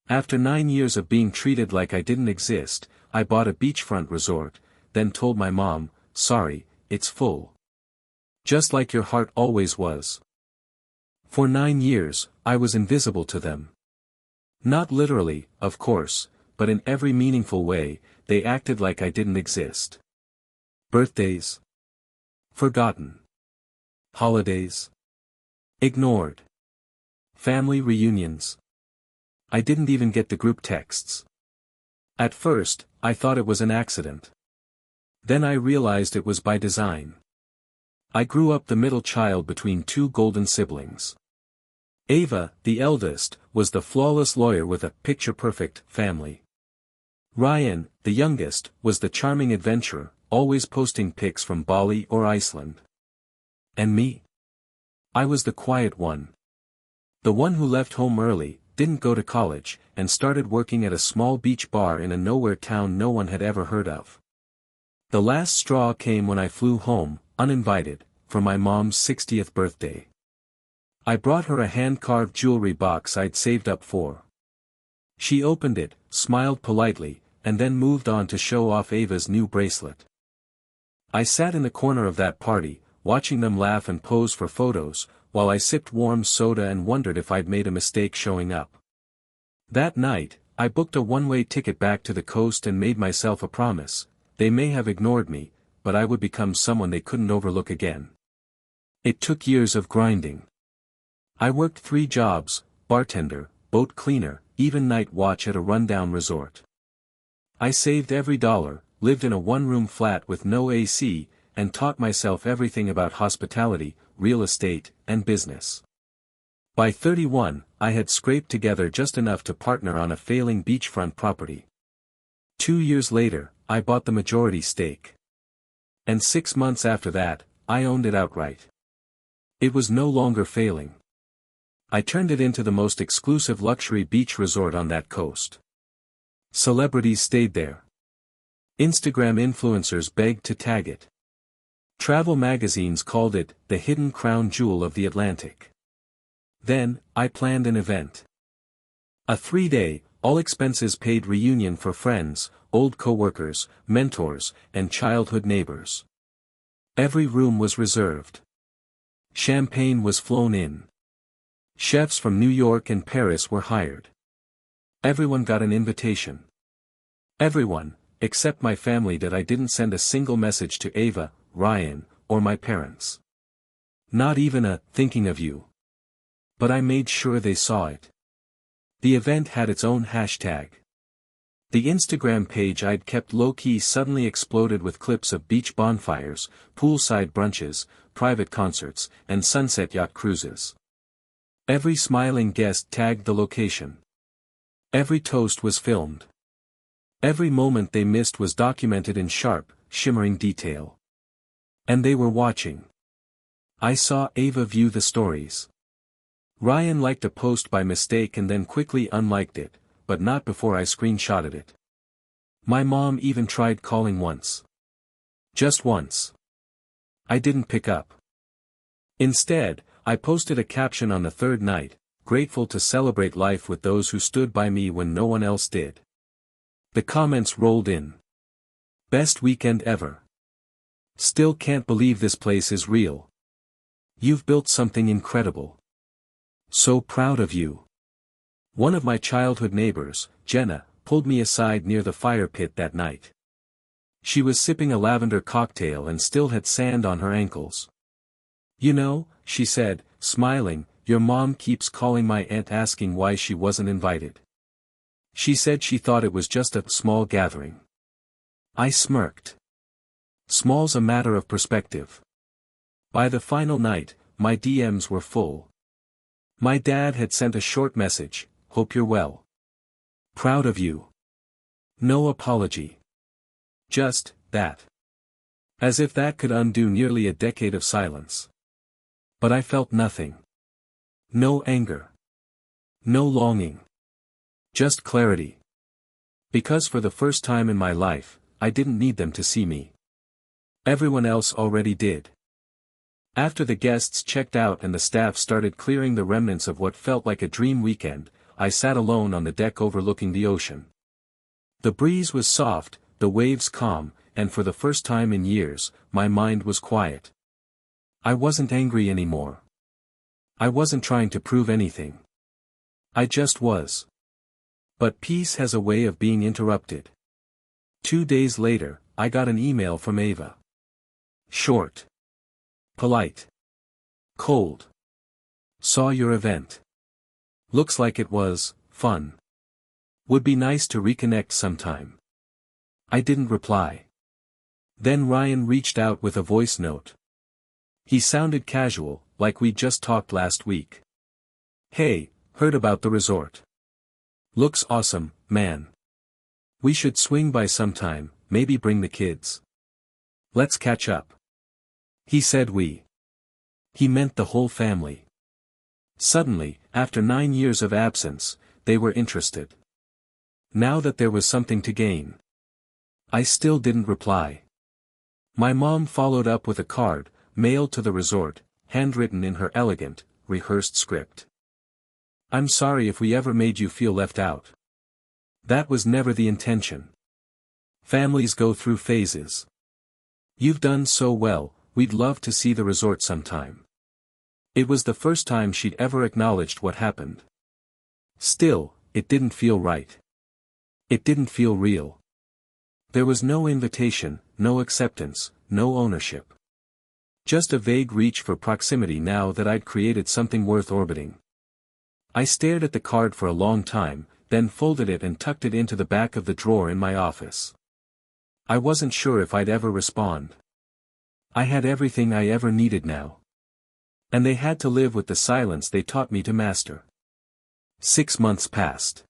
After 9 years of being treated like I didn't exist, I bought a beachfront resort, then told my mom, "Sorry, it's full." Just like your heart always was. For 9 years, I was invisible to them. Not literally, of course, but in every meaningful way, they acted like I didn't exist. Birthdays. Forgotten. Holidays. Ignored. Family reunions. I didn't even get the group texts. At first, I thought it was an accident. Then I realized it was by design. I grew up the middle child between two golden siblings. Ava, the eldest, was the flawless lawyer with a picture-perfect family. Ryan, the youngest, was the charming adventurer, always posting pics from Bali or Iceland. And me? I was the quiet one. The one who left home early, didn't go to college, and started working at a small beach bar in a nowhere town no one had ever heard of. The last straw came when I flew home, uninvited, for my mom's 60th birthday. I brought her a hand-carved jewelry box I'd saved up for. She opened it, smiled politely, and then moved on to show off Ava's new bracelet. I sat in the corner of that party, watching them laugh and pose for photos, while I sipped warm soda and wondered if I'd made a mistake showing up. That night, I booked a one-way ticket back to the coast and made myself a promise. They may have ignored me, but I would become someone they couldn't overlook again. It took years of grinding. I worked 3 jobs, bartender, boat cleaner, even night watch at a rundown resort. I saved every dollar, lived in a one-room flat with no AC, and taught myself everything about hospitality, real estate, and business. By 31, I had scraped together just enough to partner on a failing beachfront property. 2 years later, I bought the majority stake. And 6 months after that, I owned it outright. It was no longer failing. I turned it into the most exclusive luxury beach resort on that coast. Celebrities stayed there. Instagram influencers begged to tag it. Travel magazines called it the hidden crown jewel of the Atlantic. Then, I planned an event. A 3-day, all-expenses-paid reunion for friends, old co-workers, mentors, and childhood neighbors. Every room was reserved. Champagne was flown in. Chefs from New York and Paris were hired. Everyone got an invitation. Everyone, except my family that I didn't send a single message to Ava, Ryan, or my parents. Not even a "thinking of you." But I made sure they saw it. The event had its own hashtag. The Instagram page I'd kept low-key suddenly exploded with clips of beach bonfires, poolside brunches, private concerts, and sunset yacht cruises. Every smiling guest tagged the location. Every toast was filmed. Every moment they missed was documented in sharp, shimmering detail. And they were watching. I saw Ava view the stories. Ryan liked a post by mistake and then quickly unliked it, but not before I screenshotted it. My mom even tried calling once. Just once. I didn't pick up. Instead, I posted a caption on the 3rd night, grateful to celebrate life with those who stood by me when no one else did. The comments rolled in. Best weekend ever. Still can't believe this place is real. You've built something incredible. So proud of you. One of my childhood neighbors, Jenna, pulled me aside near the fire pit that night. She was sipping a lavender cocktail and still had sand on her ankles. "You know," she said, smiling, "your mom keeps calling my aunt asking why she wasn't invited. She said she thought it was just a small gathering." I smirked. Small's a matter of perspective. By the final night, my DMs were full. My dad had sent a short message, "Hope you're well. Proud of you." No apology. Just that. As if that could undo nearly a decade of silence. But I felt nothing. No anger. No longing. Just clarity. Because for the first time in my life, I didn't need them to see me. Everyone else already did. After the guests checked out and the staff started clearing the remnants of what felt like a dream weekend, I sat alone on the deck overlooking the ocean. The breeze was soft, the waves calm, and for the first time in years, my mind was quiet. I wasn't angry anymore. I wasn't trying to prove anything. I just was. But peace has a way of being interrupted. 2 days later, I got an email from Ava. Short. Polite. Cold. Saw your event. Looks like it was fun. Would be nice to reconnect sometime. I didn't reply. Then Ryan reached out with a voice note. He sounded casual, like we just talked last week. Hey, heard about the resort. Looks awesome, man. We should swing by sometime, maybe bring the kids. Let's catch up. He said we. He meant the whole family. Suddenly, after 9 years of absence, they were interested. Now that there was something to gain. I still didn't reply. My mom followed up with a card, mailed to the resort, handwritten in her elegant, rehearsed script. I'm sorry if we ever made you feel left out. That was never the intention. Families go through phases. You've done so well, we'd love to see the resort sometime. It was the first time she'd ever acknowledged what happened. Still, it didn't feel right. It didn't feel real. There was no invitation, no acceptance, no ownership. Just a vague reach for proximity now that I'd created something worth orbiting. I stared at the card for a long time, then folded it and tucked it into the back of the drawer in my office. I wasn't sure if I'd ever respond. I had everything I ever needed now. And they had to live with the silence they taught me to master. 6 months passed.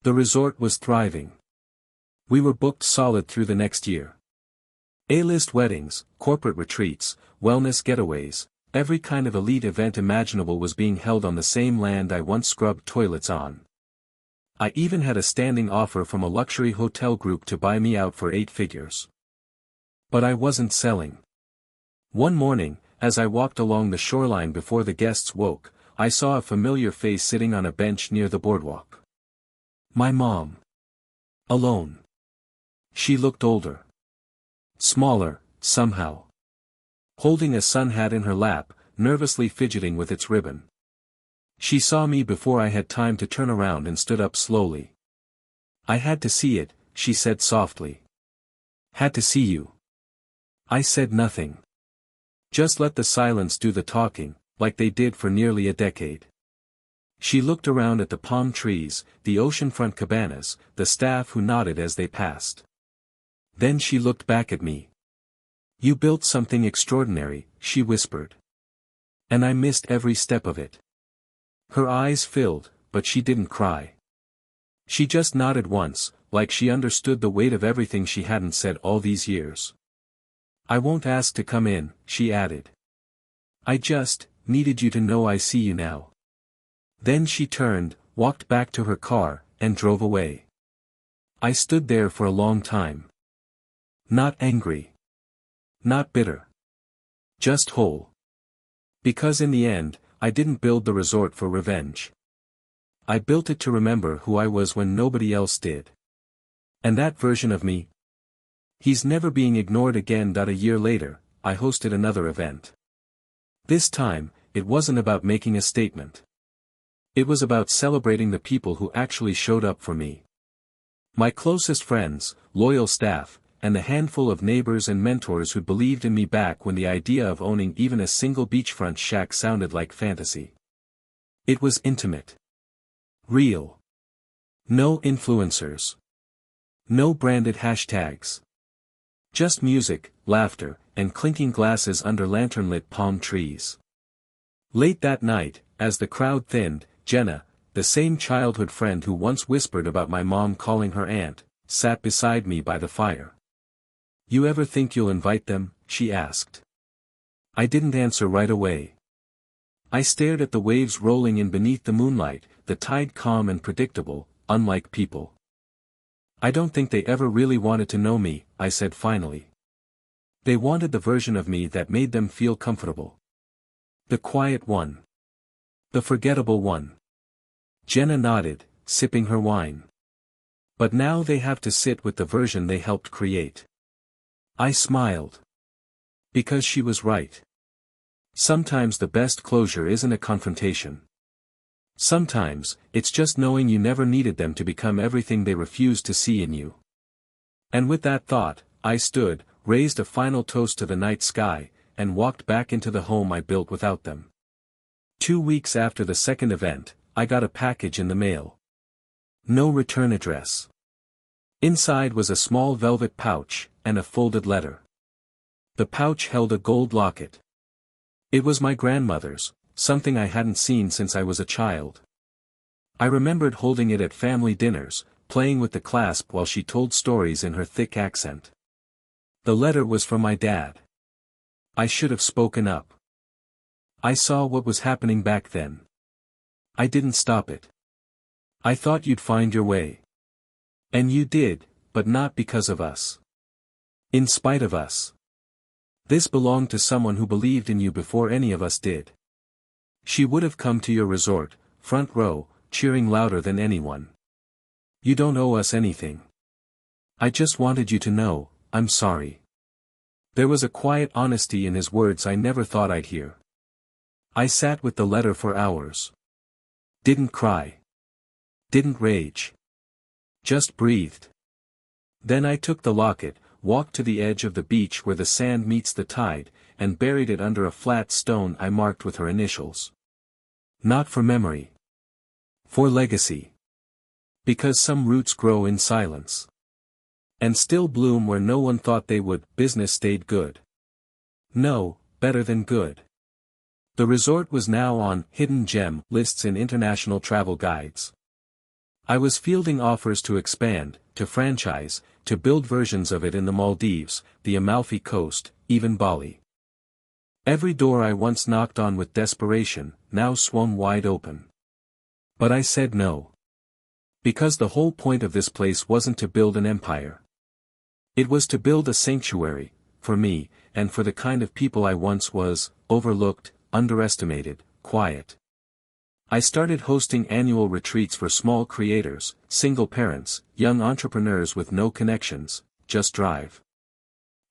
The resort was thriving. We were booked solid through the next year. A-list weddings, corporate retreats, wellness getaways, every kind of elite event imaginable was being held on the same land I once scrubbed toilets on. I even had a standing offer from a luxury hotel group to buy me out for 8 figures. But I wasn't selling. One morning, as I walked along the shoreline before the guests woke, I saw a familiar face sitting on a bench near the boardwalk. My mom. Alone. She looked older. Smaller, somehow. Holding a sun hat in her lap, nervously fidgeting with its ribbon. She saw me before I had time to turn around and stood up slowly. I had to see it, she said softly. Had to see you. I said nothing. Just let the silence do the talking, like they did for nearly a decade. She looked around at the palm trees, the oceanfront cabanas, the staff who nodded as they passed. Then she looked back at me. You built something extraordinary, she whispered. And I missed every step of it. Her eyes filled, but she didn't cry. She just nodded once, like she understood the weight of everything she hadn't said all these years. I won't ask to come in, she added. I just needed you to know I see you now. Then she turned, walked back to her car, and drove away. I stood there for a long time. Not angry. Not bitter. Just whole. Because in the end, I didn't build the resort for revenge. I built it to remember who I was when nobody else did. And that version of me? He's never being ignored again. A year later, I hosted another event. This time, it wasn't about making a statement. It was about celebrating the people who actually showed up for me. My closest friends, loyal staff, and the handful of neighbors and mentors who believed in me back when the idea of owning even a single beachfront shack sounded like fantasy. It was intimate. Real. No influencers. No branded hashtags. Just music, laughter, and clinking glasses under lantern-lit palm trees. Late that night, as the crowd thinned, Jenna, the same childhood friend who once whispered about my mom calling her aunt, sat beside me by the fire. You ever think you'll invite them? She asked. I didn't answer right away. I stared at the waves rolling in beneath the moonlight, the tide calm and predictable, unlike people. I don't think they ever really wanted to know me, I said finally. They wanted the version of me that made them feel comfortable. The quiet one. The forgettable one. Jenna nodded, sipping her wine. But now they have to sit with the version they helped create. I smiled. Because she was right. Sometimes the best closure isn't a confrontation. Sometimes, it's just knowing you never needed them to become everything they refused to see in you. And with that thought, I stood, raised a final toast to the night sky, and walked back into the home I built without them. 2 weeks after the second event, I got a package in the mail. No return address. Inside was a small velvet pouch, and a folded letter. The pouch held a gold locket. It was my grandmother's, something I hadn't seen since I was a child. I remembered holding it at family dinners, playing with the clasp while she told stories in her thick accent. The letter was from my dad. I should have spoken up. I saw what was happening back then. I didn't stop it. I thought you'd find your way. And you did, but not because of us. In spite of us. This belonged to someone who believed in you before any of us did. She would have come to your resort, front row, cheering louder than anyone. You don't owe us anything. I just wanted you to know, I'm sorry. There was a quiet honesty in his words I never thought I'd hear. I sat with the letter for hours. Didn't cry. Didn't rage. Just breathed. Then I took the locket, walked to the edge of the beach where the sand meets the tide, and buried it under a flat stone I marked with her initials. Not for memory. For legacy. Because some roots grow in silence. And still bloom where no one thought they would. Business stayed good. No, better than good. The resort was now on hidden gem lists in international travel guides. I was fielding offers to expand, to franchise, to build versions of it in the Maldives, the Amalfi Coast, even Bali. Every door I once knocked on with desperation, now swung wide open. But I said no. Because the whole point of this place wasn't to build an empire. It was to build a sanctuary, for me, and for the kind of people I once was, overlooked, underestimated, quiet. I started hosting annual retreats for small creators, single parents, young entrepreneurs with no connections, just drive.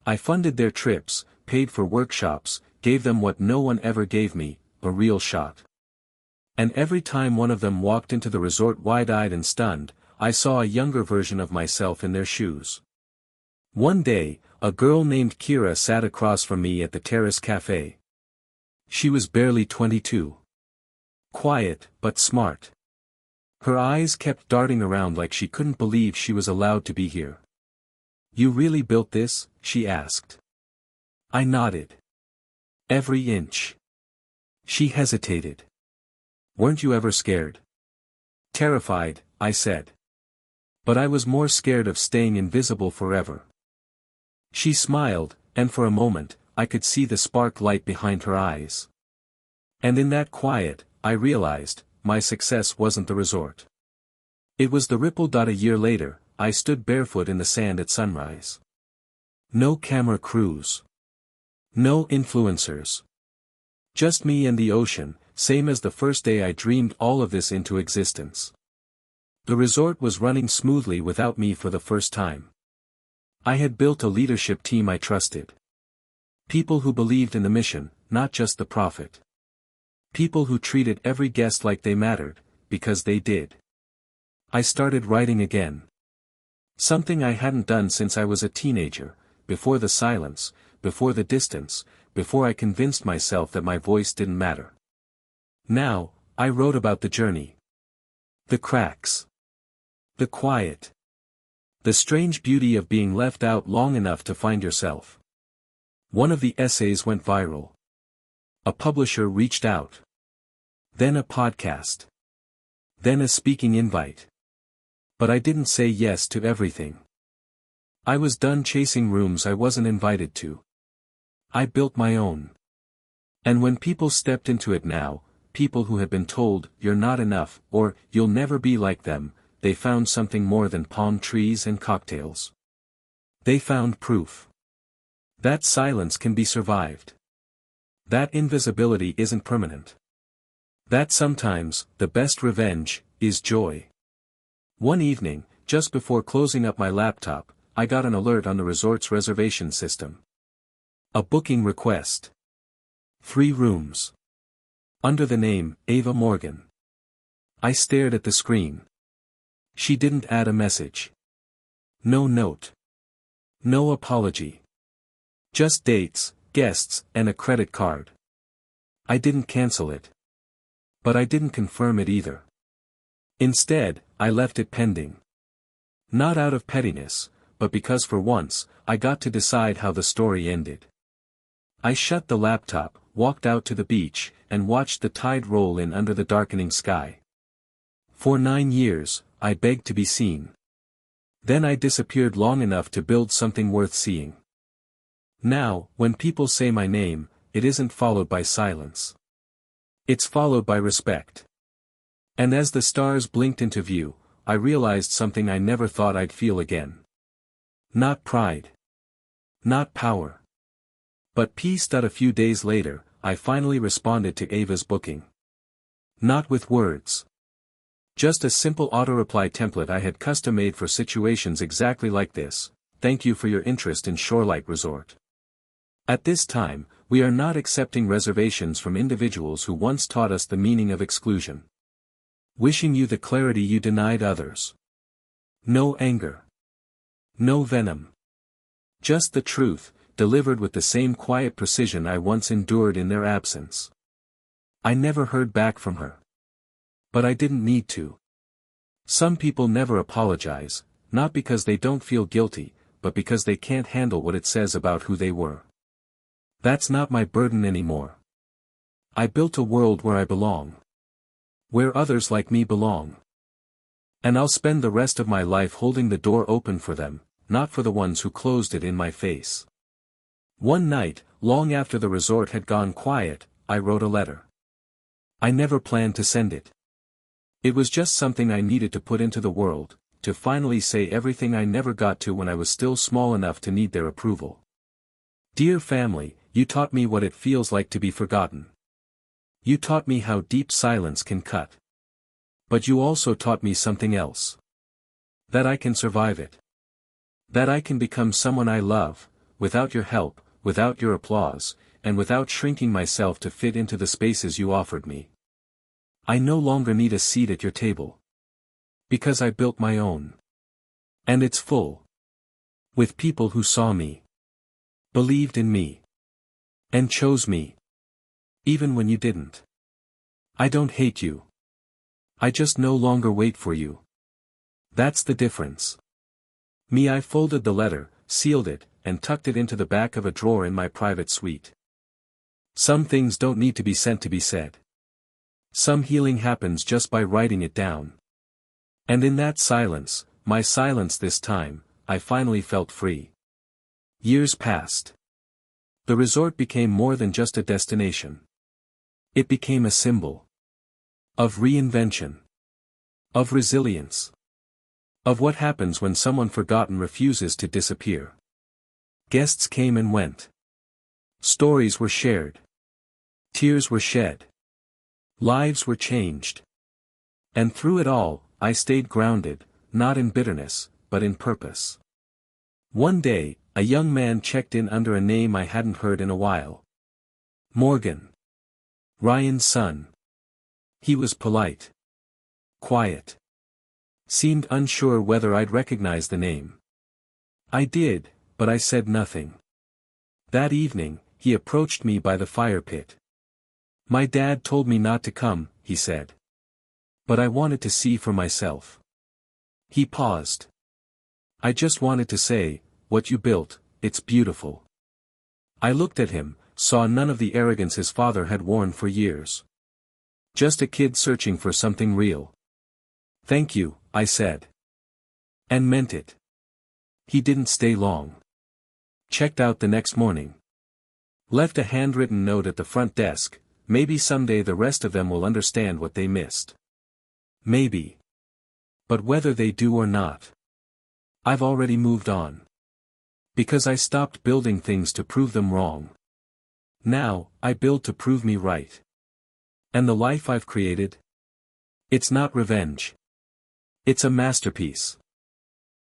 I funded their trips, paid for workshops, gave them what no one ever gave me, a real shot. And every time one of them walked into the resort wide-eyed and stunned, I saw a younger version of myself in their shoes. One day, a girl named Kira sat across from me at the Terrace Cafe. She was barely 22. Quiet, but smart. Her eyes kept darting around like she couldn't believe she was allowed to be here. You really built this? She asked. I nodded. Every inch. She hesitated. Weren't you ever scared? Terrified, I said. But I was more scared of staying invisible forever. She smiled, and for a moment, I could see the spark light behind her eyes. And in that quiet, I realized, my success wasn't the resort. It was the ripple. A year later, I stood barefoot in the sand at sunrise. No camera crews. No influencers. Just me and the ocean, same as the first day I dreamed all of this into existence. The resort was running smoothly without me for the first time. I had built a leadership team I trusted. People who believed in the mission, not just the profit. People who treated every guest like they mattered, because they did. I started writing again. Something I hadn't done since I was a teenager, before the silence, before the distance, before I convinced myself that my voice didn't matter. Now, I wrote about the journey. The cracks. The quiet. The strange beauty of being left out long enough to find yourself. One of the essays went viral. A publisher reached out. Then a podcast. Then a speaking invite. But I didn't say yes to everything. I was done chasing rooms I wasn't invited to. I built my own. And when people stepped into it now, people who had been told, you're not enough, or, you'll never be like them, they found something more than palm trees and cocktails. They found proof. That silence can be survived. That invisibility isn't permanent. That sometimes, the best revenge, is joy. One evening, just before closing up my laptop, I got an alert on the resort's reservation system. A booking request. 3 rooms. Under the name, Ava Morgan. I stared at the screen. She didn't add a message. No note. No apology. Just dates, guests, and a credit card. I didn't cancel it. But I didn't confirm it either. Instead, I left it pending. Not out of pettiness, but because for once, I got to decide how the story ended. I shut the laptop, walked out to the beach, and watched the tide roll in under the darkening sky. For 9 years, I begged to be seen. Then I disappeared long enough to build something worth seeing. Now, when people say my name, it isn't followed by silence. It's followed by respect. And as the stars blinked into view, I realized something I never thought I'd feel again. Not pride. Not power. But peace. A few days later, I finally responded to Ava's booking. Not with words. Just a simple auto-reply template I had custom-made for situations exactly like this. Thank you for your interest in Shorelight Resort. At this time, we are not accepting reservations from individuals who once taught us the meaning of exclusion. Wishing you the clarity you denied others. No anger. No venom. Just the truth, delivered with the same quiet precision I once endured in their absence. I never heard back from her. But I didn't need to. Some people never apologize, not because they don't feel guilty, but because they can't handle what it says about who they were. That's not my burden anymore. I built a world where I belong. Where others like me belong. And I'll spend the rest of my life holding the door open for them, not for the ones who closed it in my face. One night, long after the resort had gone quiet, I wrote a letter. I never planned to send it. It was just something I needed to put into the world, to finally say everything I never got to when I was still small enough to need their approval. Dear family, you taught me what it feels like to be forgotten. You taught me how deep silence can cut. But you also taught me something else. That I can survive it. That I can become someone I love, without your help, without your applause, and without shrinking myself to fit into the spaces you offered me. I no longer need a seat at your table. Because I built my own. And it's full. With people who saw me. Believed in me. And chose me. Even when you didn't. I don't hate you. I just no longer wait for you. That's the difference. I folded the letter, sealed it, and tucked it into the back of a drawer in my private suite. Some things don't need to be sent to be said. Some healing happens just by writing it down. And in that silence, my silence this time, I finally felt free. Years passed. The resort became more than just a destination. It became a symbol. Of reinvention. Of resilience. Of what happens when someone forgotten refuses to disappear. Guests came and went. Stories were shared. Tears were shed. Lives were changed. And through it all, I stayed grounded, not in bitterness, but in purpose. One day, a young man checked in under a name I hadn't heard in a while. Morgan. Ryan's son. He was polite. Quiet. Seemed unsure whether I'd recognize the name. I did, but I said nothing. That evening, he approached me by the fire pit. My dad told me not to come, he said. But I wanted to see for myself. He paused. I just wanted to say, what you built, it's beautiful. I looked at him, saw none of the arrogance his father had worn for years. Just a kid searching for something real. Thank you, I said. And meant it. He didn't stay long. Checked out the next morning. Left a handwritten note at the front desk. Maybe someday the rest of them will understand what they missed. Maybe. But whether they do or not, I've already moved on. Because I stopped building things to prove them wrong. Now, I build to prove me right. And the life I've created? It's not revenge. It's a masterpiece.